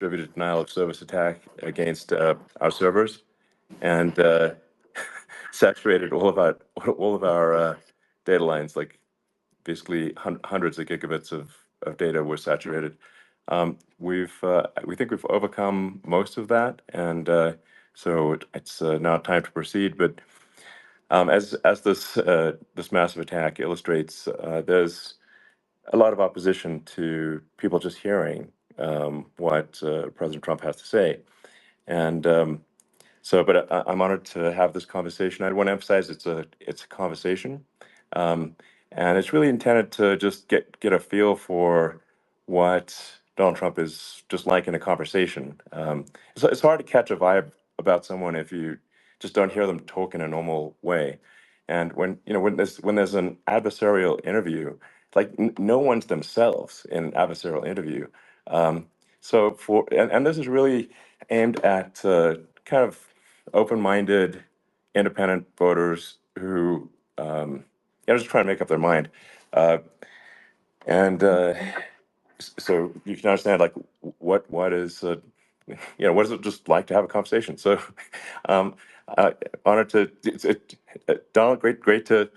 distributed denial of service attack against our servers, and saturated all of our data lines. Like basically hundreds of gigabits of data were saturated. We think we've overcome most of that, and so it's now time to proceed. But as this massive attack illustrates, there's a lot of opposition to people just hearing what President Trump has to say, and but I'm honored to have this conversation. I want to emphasize it's a conversation, um, and it's really intended to just get a feel for what Donald Trump is just like in a conversation. It's hard to catch a vibe about someone if you just don't hear them talk in a normal way. And when there's an adversarial interview, like no one's themselves in an adversarial interview. Um, and this is really aimed at kind of open-minded, independent voters who just trying to make up their mind. Uh, and so you can understand like what is what is it just like to have a conversation. So um, honored to Donald, great to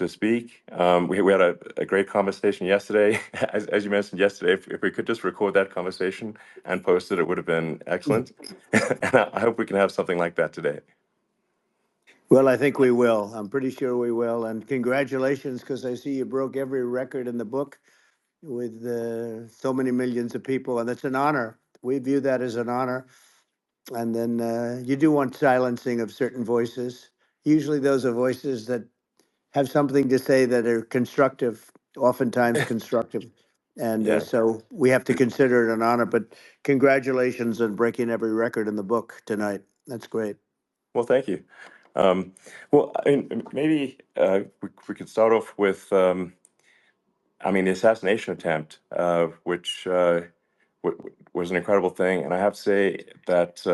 speak. We had a great conversation yesterday. As you mentioned yesterday, if we could just record that conversation and post it, it would have been excellent. And I hope we can have something like that today. Well, I think we will. I'm pretty sure we will. And congratulations, because I see you broke every record in the book with so many millions of people, and it's an honor. We view that as an honor. And then you do want silencing of certain voices. Usually those are voices that have something to say that are constructive, oftentimes constructive. And Yeah. so we have to consider it an honor. But congratulations on breaking every record in the book tonight. That's great. Well, thank you. Um, I mean, maybe we could start off with, the assassination attempt, which was an incredible thing. And I have to say that,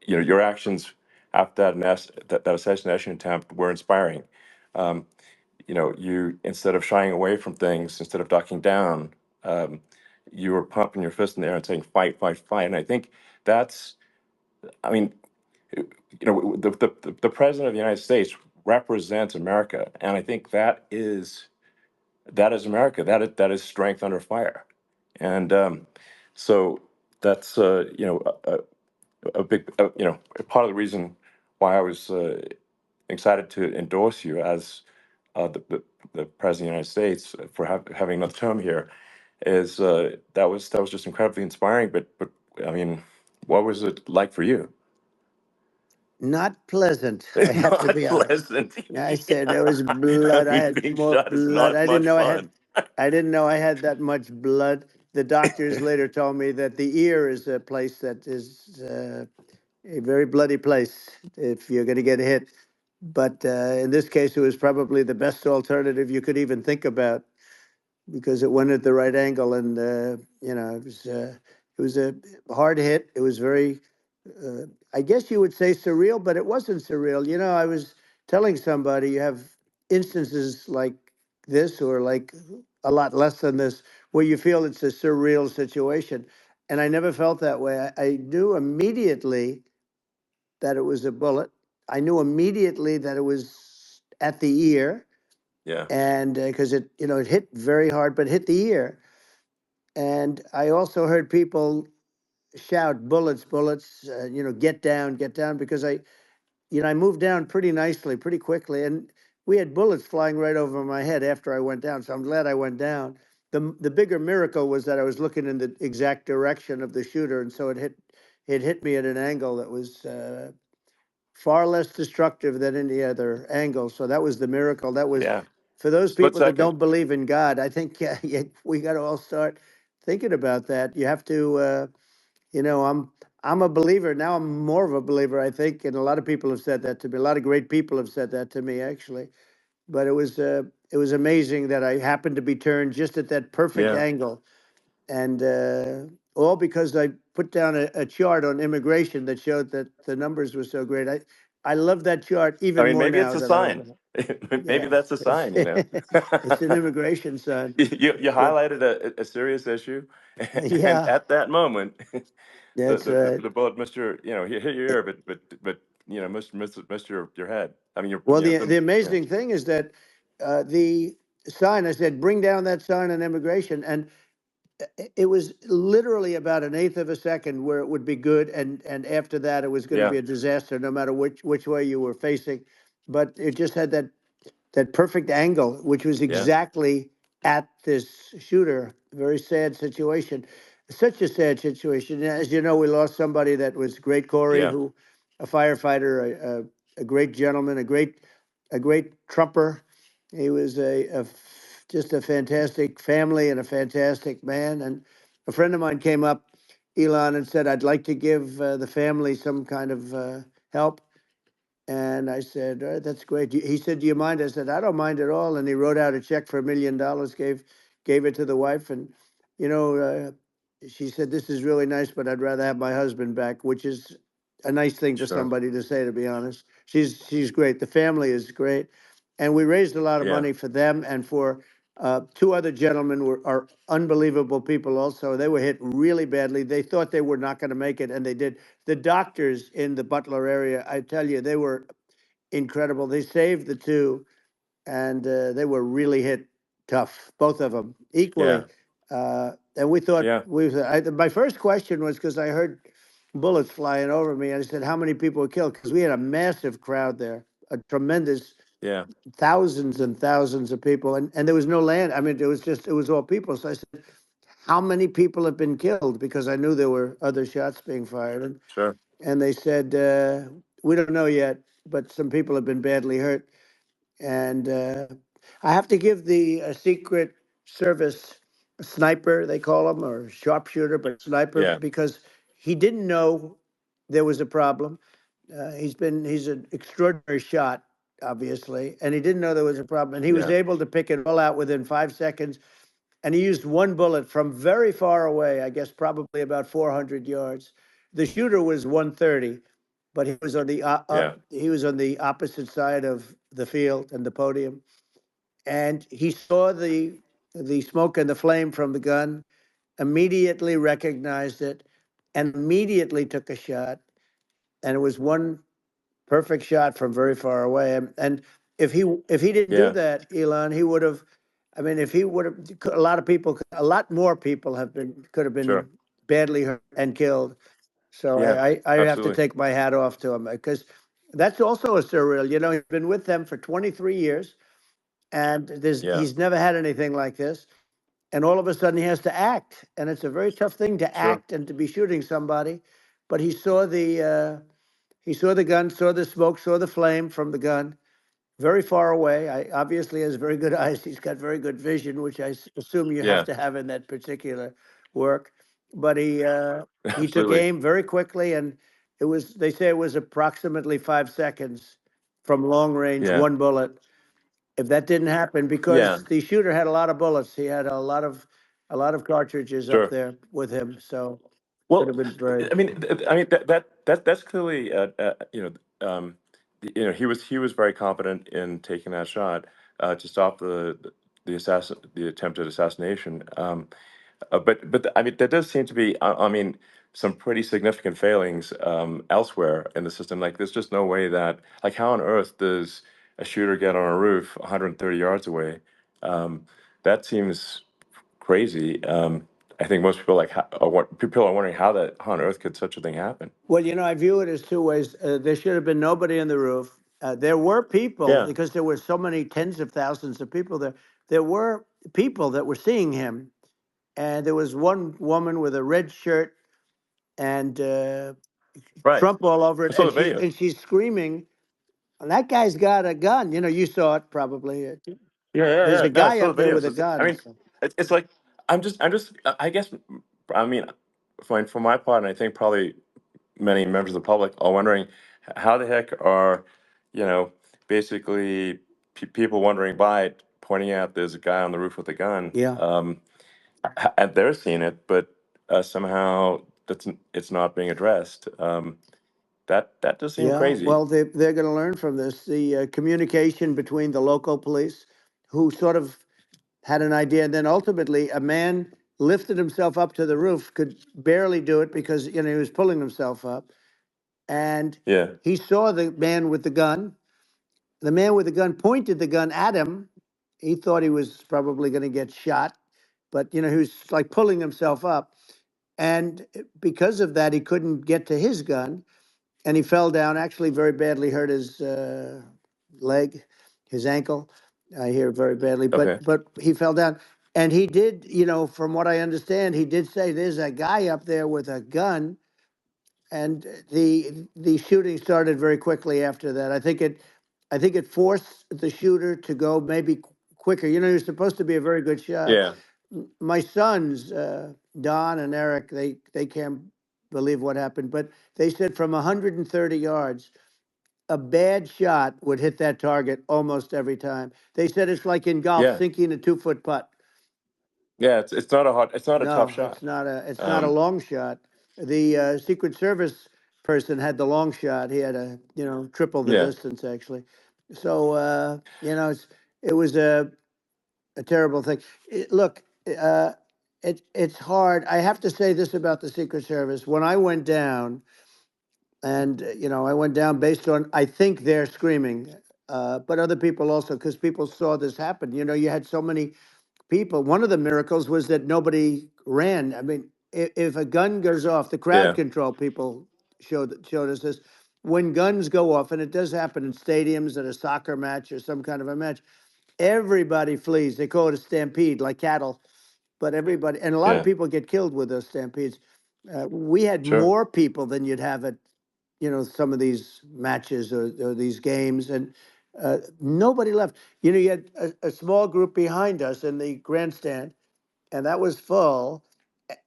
your actions after that assassination attempt were inspiring. Um, you, instead of shying away from things, instead of ducking down, um, you were pumping your fist in the air and saying, fight, fight, fight. And I think that's, I mean, the president of the United States represents America, and I think that is America. That is strength under fire, and so that's a big a part of the reason why I was excited to endorse you as the president of the United States for having another term here. Is that was just incredibly inspiring. But I mean, what was it like for you? Not pleasant, I have to Not be honest. pleasant. I said there Yeah. was blood. I had Being more shot is blood. not much fun. I didn't know I had that much blood. The doctors later told me that the ear is a place that is a very bloody place if you're going to get hit. But in this case, it was probably the best alternative you could even think about, because it went at the right angle, and it was a hard hit. It was very, I guess you would say surreal, but it wasn't surreal. I was telling somebody you have instances like this, or like a lot less than this, where you feel it's a surreal situation, and I never felt that way. I knew immediately that it was a bullet. I knew immediately that it was at the ear, Yeah. and because it hit very hard, but hit the ear. And I also heard people shout, "Bullets, bullets!" Get down, because I moved down pretty nicely, pretty quickly, and we had bullets flying right over my head after I went down. So I'm glad I went down. The bigger miracle was that I was looking in the exact direction of the shooter, and so it hit me at an angle that was far less destructive than any other angle. So that was the miracle. That was Yeah. for those Split people that second. don't believe in God. I think yeah, we got to all start thinking about that. You have to, I'm a believer now. I'm more of a believer, I think, and a lot of people have said that to me. A lot of great people have said that to me, actually. But it was amazing that I happened to be turned just at that perfect Yeah. angle, and all because I put down a chart on immigration that showed that the numbers were so great. I love that chart I even mean, more maybe it's now a than I sign. ever. Maybe Yeah, that's a sign, you know. it's an immigration sign. You But highlighted a serious issue, and yeah, at that moment, that's right. the bullet missed your, you know, hit your ear, but you know, missed your head. I mean, your, Well, you know, the yeah, amazing thing is that the sign, I said, bring down that sign on immigration. And it was literally about an eighth of a second where it would be good. And after that, it was going to yeah, be a disaster, no matter which way you were facing. But it just had that perfect angle, which was yeah, exactly at this shooter. Very sad situation. Such a sad situation. As you know, we lost somebody that was great, Corey, yeah, who, a firefighter, a great gentleman, a great trumper. He was just a fantastic family and a fantastic man. And a friend of mine came up, Elon, and said, "I'd like to give the family some kind of help." And I said, "That's great." He said, "Do you mind?" I said, "I don't mind at all." And he wrote out a check for $1 million, gave it to the wife. And, you know, she said, "This is really nice, but I'd rather have my husband back," which is a nice thing for sure, somebody to say, to be honest. She's great. The family is great. And we raised a lot of yeah, money for them and for two other gentlemen are unbelievable people also. They were hit really badly. They thought they were not going to make it, and they did. The doctors in the Butler area, I tell you, they were incredible. They saved the two, and they were really hit tough, both of them yeah, equally. And we thought yeah, my first question was because I heard bullets flying over me, and I said, "How many people were killed?" Because we had a massive crowd there, a tremendous yeah, thousands and thousands of people, and there was no land. I mean, it was all people. So I said, "How many people have been killed?" Because I knew there were other shots being fired, sure, and they said, "We don't know yet, but some people have been badly hurt." And I have to give the Secret Service sniper, they call him, or sharpshooter, but sniper, yeah, because he didn't know there was a problem. He's an extraordinary shot, obviously, and he didn't know there was a problem, and he was yeah, able to pick it all out within 5 seconds. And he used one bullet from very far away, I guess probably about 400 yards. The shooter was 130, but yeah, he was on the opposite side of the field and the podium, and he saw the smoke and the flame from the gun, immediately recognized it, and immediately took a shot. And it was one perfect shot from very far away. And if he didn't do yeah, that, Elon, he would have. I mean, if he would have, a lot of people, a lot more people could have been sure, badly hurt and killed. So yeah, I have to absolutely, take my hat off to him because that's also a surreal. You know, he's been with them for 23 years, and yeah, he's never had anything like this. And all of a sudden, he has to act, and it's a very tough thing to sure, act and to be shooting somebody. But he saw the gun, saw the smoke, saw the flame from the gun very far away. I obviously has very good eyes. He's got very good vision, which assume you have yeah, to have in that particular work. But he took absolutely, aim very quickly, and they say it was approximately 5 seconds from long range, yeah, one bullet. If that didn't happen, yeah, because the shooter had a lot of bullets, he had a lot of cartridges up sure. there with him, so could Well, have been very. I mean, that's clearly, you know, he was very competent in taking that shot to stop the attempted assassination. But I mean, there does seem to be, I mean, some pretty significant failings elsewhere in the system. Like, there's just no way that, like, how on earth does a shooter get on a roof 130 yards away? Um, that seems crazy. I think most people people are wondering how on earth could such a thing happen? Well, I view it as two ways. There should have been nobody on the roof. There were people, Yeah, because there were so many tens of thousands of people there. There were people that were seeing him, and there was one woman with a red shirt and right. Trump all over I it, saw and the she's video. and she's screaming. "And that guy's got a gun." You saw it probably. Yeah, yeah, There's yeah. a No, I guy saw up the there videos. with a I gun. mean, So. it's like I guess, I mean, for my part, and I think probably many members of the public are wondering how the heck are, you know, basically people wandering by pointing out there's a guy on the roof with a gun, Yeah. and they're seeing it, but somehow it's not being addressed. That does seem Yeah, crazy. well, they're going to learn from this. The communication between the local police, who sort of had an idea, and then ultimately a man lifted himself up to the roof, could barely do it because he was pulling himself up, and Yeah, he saw the man with the gun. The man with the gun pointed the gun at him. He thought he was probably going to get shot, but he was like pulling himself up, and because of that, he couldn't get to his gun, and he fell down. Actually, very badly hurt his leg, his ankle. I hear very badly, okay, but he fell down, and he did. From what I understand, he did say there's a guy up there with a gun, and the shooting started very quickly after that. I think it forced the shooter to go maybe quicker. He was supposed to be a very good shot. yeah, My sons, Don and Eric, they can't believe what happened, but they said from 130 yards, a bad shot would hit that target almost every time. They said it's like in golf, yeah, sinking a 2-foot putt. yeah. It's not a tough No, shot. it's not a Um, long shot. The Secret Service person had the long shot. He had triple the yeah, distance actually. So it was a terrible thing. Look, it's hard. I have to say this about the Secret Service. When I went down, and I went down based on, I think, they're screaming, but other people also, because people saw this happen. You had so many people. One of the miracles was that nobody ran. I mean, if a gun goes off, the crowd yeah, control people showed us this. When guns go off, and it does happen in stadiums at a soccer match or some kind of a match, everybody flees. They call it a stampede, like cattle. But everybody, and a lot of yeah. people get killed with those stampedes. We had Sure. more people than you'd have at some of these matches or these games, and nobody left. You had a small group behind us in the grandstand, and that was full.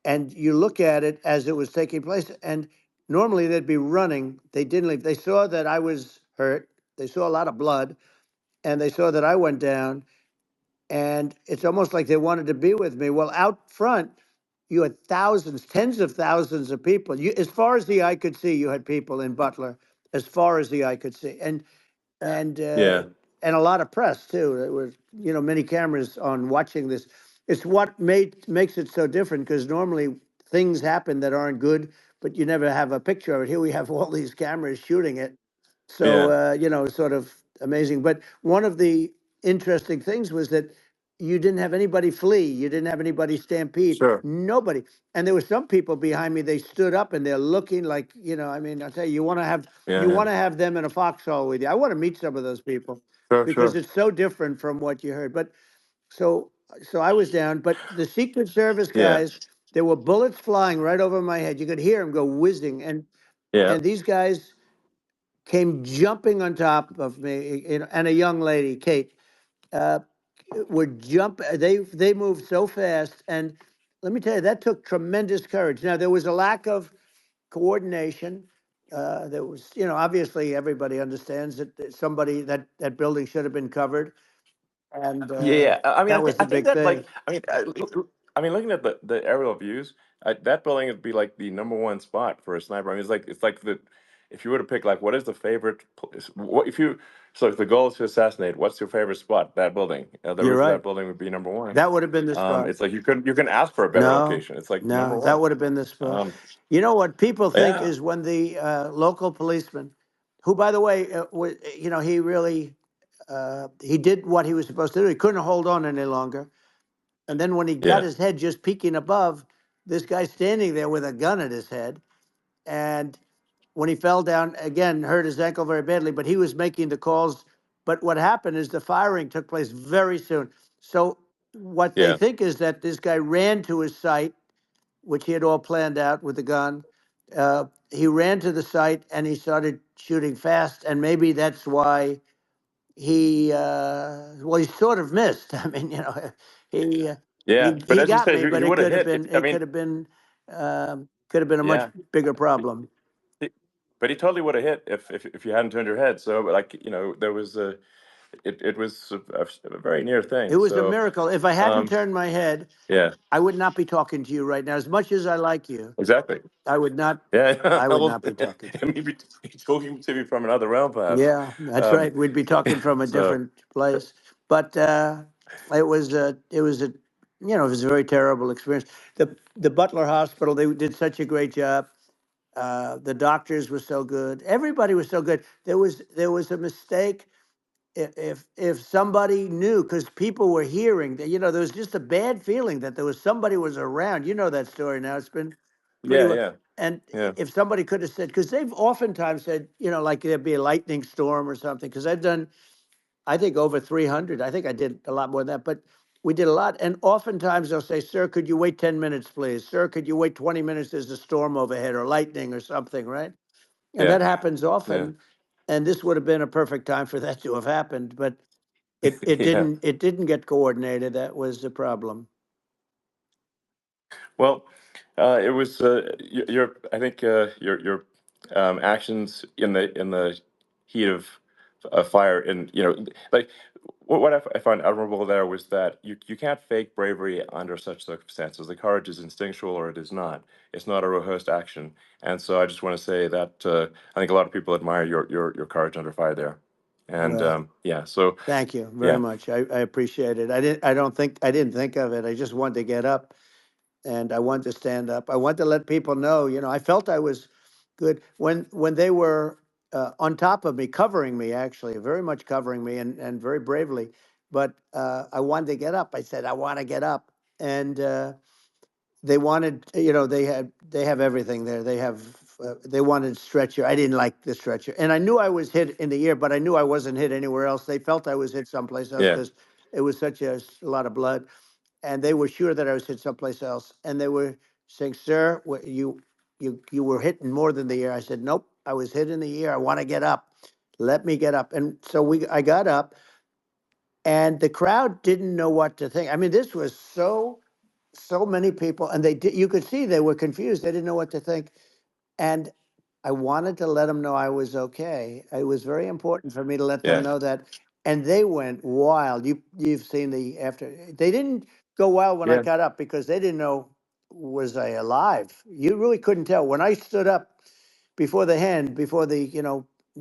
And you look at it as it was taking place, and normally they'd be running. They didn't leave. They saw that I was hurt. They saw a lot of blood, and they saw that I went down, and it's almost like they wanted to be with me. Well, out front, you had thousands, tens of thousands of people. As far as the eye could see, you had people in Butler, as far as the eye could see, and uh, Yeah, and a lot of press too. There were many cameras on watching this. It's what makes it so different, because normally things happen that aren't good, but you never have a picture of it. Here we have all these cameras shooting it, so yeah, sort of amazing. But one of the interesting things was that you didn't have anybody flee, you didn't have anybody stampede, sure. nobody. And there were some people behind me. They stood up and they're looking like, I mean, I'll tell you, Yeah, you yeah. want to have them in a foxhole with you. I want to meet some of those people Sure, because sure. it's so different from what you heard. But so I was down, but the Secret Service Yeah, guys, there were bullets flying right over my head. You could hear them go whizzing, yeah, and these guys came jumping on top of me, and a young lady, Kate, uh, would jump. They moved so fast, and let me tell you, that took tremendous courage. Now there was a lack of coordination. There was, obviously everybody understands that somebody that building should have been covered, and yeah, yeah. I mean, that was I the think big that thing. like, I mean, looking at the aerial views, that building would be like the number one spot for a sniper. I mean, it's like the if you were to pick like what is the favorite what if you so if the goal is to assassinate, what's your favorite spot? That building. The You're roof of that right. building would be number one. That would have been the spot. It's like you can ask for a better No, location. It's like number no, that one. would have been the spot. Um, You know what people think yeah, is when the local policeman, who, by the way, he really he did what he was supposed to do. He couldn't hold on any longer. And then when he got yeah, his head just peeking above, this guy standing there with a gun at his head. And when he fell down, again, hurt his ankle very badly, but he was making the calls. But what happened is the firing took place very soon. So what they yeah, think is that this guy ran to his site, which he had all planned out with the gun. He ran to the site and he started shooting fast, and maybe that's why he sort of missed. I mean, he uh, yeah. But he as you got said, me, but he it would have could have hit. been I mean, a much yeah. bigger problem. But he totally would have hit if you hadn't turned your head. So, like, there was it was a very near It thing. was a So miracle. If I hadn't um, turned my head, yeah, I would not be talking to you right now. As much as I like you, exactly. I would not. Yeah, I would well, not be talking to I you. mean, you're talking to me from another realm, perhaps. Yeah, that's Um, right. We'd be talking from a so different place. But it was a it was a very terrible experience. The Butler Hospital, they did such a great job. The doctors were so good. Everybody was so good. There was a mistake. If somebody knew, because people were hearing that, there was just a bad feeling that there was somebody was around. You know that story now. It's been pretty yeah, well. yeah, And yeah, if somebody could have said, because they've oftentimes said, like there'd be a lightning storm or something. Because I've done, I think, over 300. I think I did a lot more than that, but we did a lot. And oftentimes they'll say, "Sir, could you wait 10 minutes, please? Sir, could you wait 20 minutes? There's a storm overhead or lightning or something, right?" And yeah, that happens yeah, often. And this would have been a perfect time for that to have happened, but it yeah. didn't. It didn't get coordinated. That was the problem. Well, it was your. I think your actions in the heat of fire, and like what I found admirable there was that you can't fake bravery under such circumstances. The courage is instinctual, or it is not. It's not a rehearsed action. And so I just want to say that I think a lot of people admire your courage under fire there. And Well, yeah, so thank you very yeah, much. I appreciate it. I didn't think of it. I just wanted to get up and I wanted to stand up. I wanted to let people know, I felt I was good when they were on top of me, covering me, actually, very much covering me and very bravely. But I wanted to get up. I said, I want to get up. And they wanted, they have everything there. They wanted stretcher. I didn't like the stretcher. And I knew I was hit in the ear, but I knew I wasn't hit anywhere else. They felt I was hit someplace else yeah, because it was such a lot of blood, and they were sure that I was hit someplace else. And they were saying, "Sir, you were hit in more than the ear." I said, "Nope, I was hit in the ear. I want to get up. Let me get up." And so I got up, and the crowd didn't know what to think. I mean, this was so many people, and you could see they were confused. They didn't know what to think. And I wanted to let them know I was okay. It was very important for me to let them yeah, know that. And they went wild. You've seen the after. They didn't go wild when I yeah, got up because they didn't know, was I alive. You really couldn't tell when I stood up before the hand, before the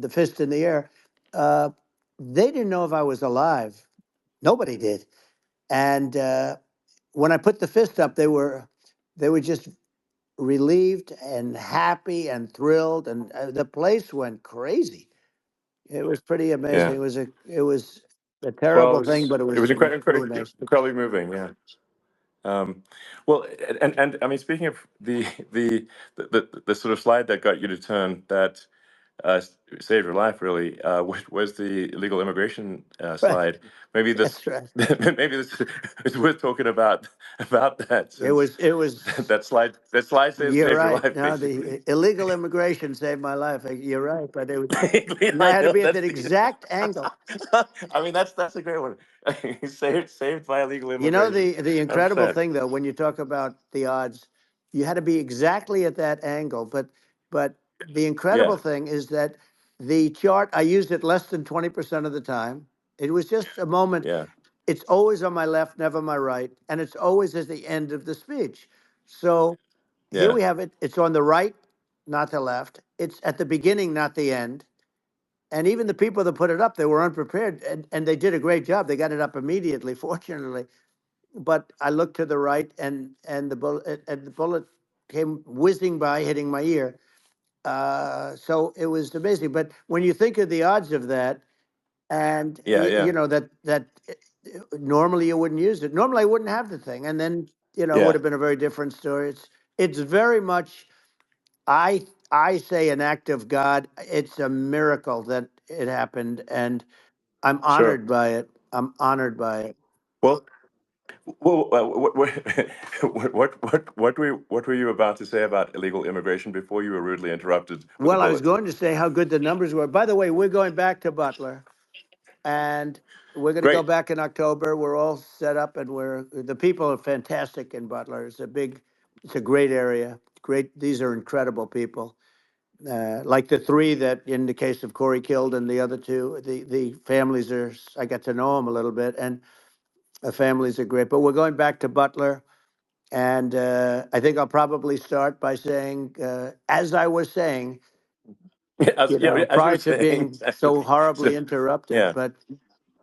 fist in the air. Uh, they didn't know if I was alive. Nobody did. And when I put the fist up, they were just relieved and happy and thrilled, and the place went crazy. It was pretty amazing. yeah. It was a Well, terrible thing, but it it was was really nice. incredibly moving. Yeah. Um, well, and I mean, speaking of the sort of slide that got you to turn that saved your life, really, was the illegal immigration Right. slide. Maybe this, That's right. maybe this is worth talking about that, It since was. It was. that slide You're saved your right. life, No, basically. the illegal immigration saved my life. You're right, but I Like had to be at that's that the. exact angle. I mean, that's a great one. Saved by illegal You know immigration. the incredible 100%. thing though, when you talk about the odds, you had to be exactly at that angle. But the Yeah, incredible thing is that the chart, I used it less than 20% of the time. It was just a moment. yeah, It's always on my left, never my right, and it's always at the end of the speech. So here yeah, we have it. It's on the right, not the left. It's at the beginning, not the end. And even the people that put it up, they were unprepared, and they did a great job. They got it up immediately, fortunately. But I looked to the right, and the bullet came whizzing by, hitting my ear. So it was amazing. But when you think of the odds of that, and yeah, yeah, normally you wouldn't use it. Normally I wouldn't have the thing, and then it would yeah. have been a very different story. It's very much, I say, an act of God. It's a miracle that it happened, and I'm Sure. honored by it. I'm honored by it. Well, what were you about to say about illegal immigration before you were rudely interrupted with a Well, I was bullet? going to say how good the numbers were. By the way, we're going back to Butler, and we're going to go Great. back in October. We're all set up, and the people are fantastic in Butler. It's a great area. Great, these are incredible people. like the three that, in the case of Corey, killed, and the other two, the families are. I got to know them a little bit, and the families are great. But we're going back to Butler, and I think I'll probably start by saying, as I was saying, Yeah, as you were prior to saying, being exactly. so So, horribly interrupted. yeah, But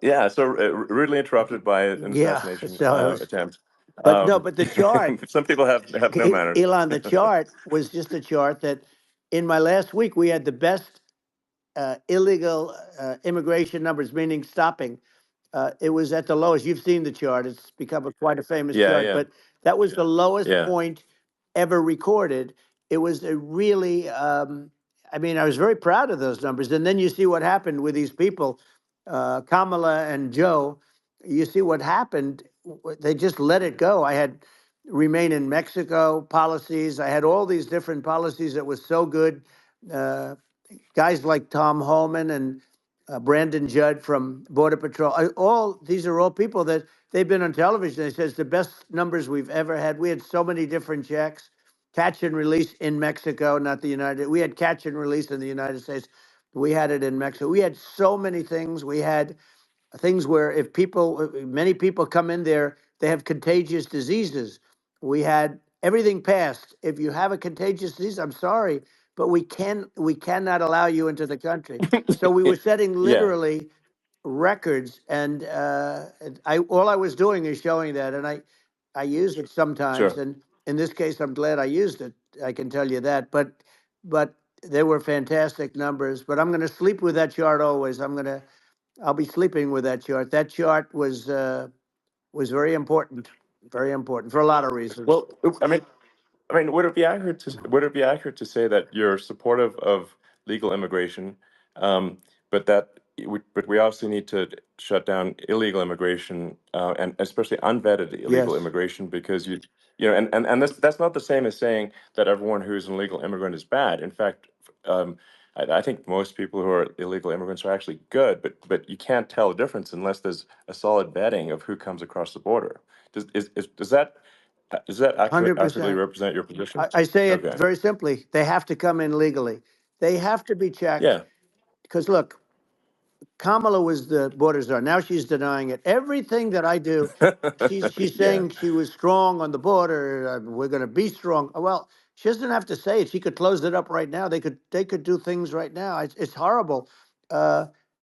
yeah. So rudely interrupted by an yeah, assassination so I was. attempt. But no, but the chart, Some people have no manners. Elon, the chart was just a chart that in my last week we had the best illegal immigration numbers, meaning stopping. It was at the lowest. You've seen the chart. It's become quite a famous Yeah, chart, yeah, but that was the lowest yeah. point ever recorded. It was a really, I mean, I was very proud of those numbers. And then you see what happened with these people, Kamala and Joe. You see what happened. They just let it go. I had remain in Mexico policies. I had all these different policies that was so good. Uh, Guys like Tom Holman and Brandon Judd from Border Patrol. All these are all people that they've been on television. They says the best numbers we've ever had. We had so many different checks, catch and release in Mexico, not the United. We had catch and release in the United States. We had it in Mexico. We had so many things. We had things where if people, many people come in there, they have contagious diseases. We had everything passed. If you have a contagious disease, I'm sorry, but we cannot allow you into the country. So we were setting Yeah, literally records, and I all I was doing is showing that, and I use it sometimes, sure. and in this case, I'm glad I used it. I can tell you that, but they were fantastic numbers. But I'm going to sleep with that chart always. I'll be sleeping with that chart. That chart was very important for a lot of reasons. Well, I mean, would it be accurate to say that you're supportive of legal immigration, but but we also need to shut down illegal immigration, and especially unvetted illegal Yes, immigration, because and that's not the same as saying that everyone who's an illegal immigrant is bad. In fact, I think most people who are illegal immigrants are actually good, but you can't tell the difference unless there's a solid vetting of who comes across the border. Does that accurately 100%. represent your position? I say it Okay. very simply. They have to come in legally. They have to be checked Yeah. because look, Kamala was the border czar. Now she's denying it. Everything that I do, she's Yeah. saying she was strong on the border. We're going to be strong. Well, she doesn't have to say it. She could close it up right now. They could do things right now. It's horrible.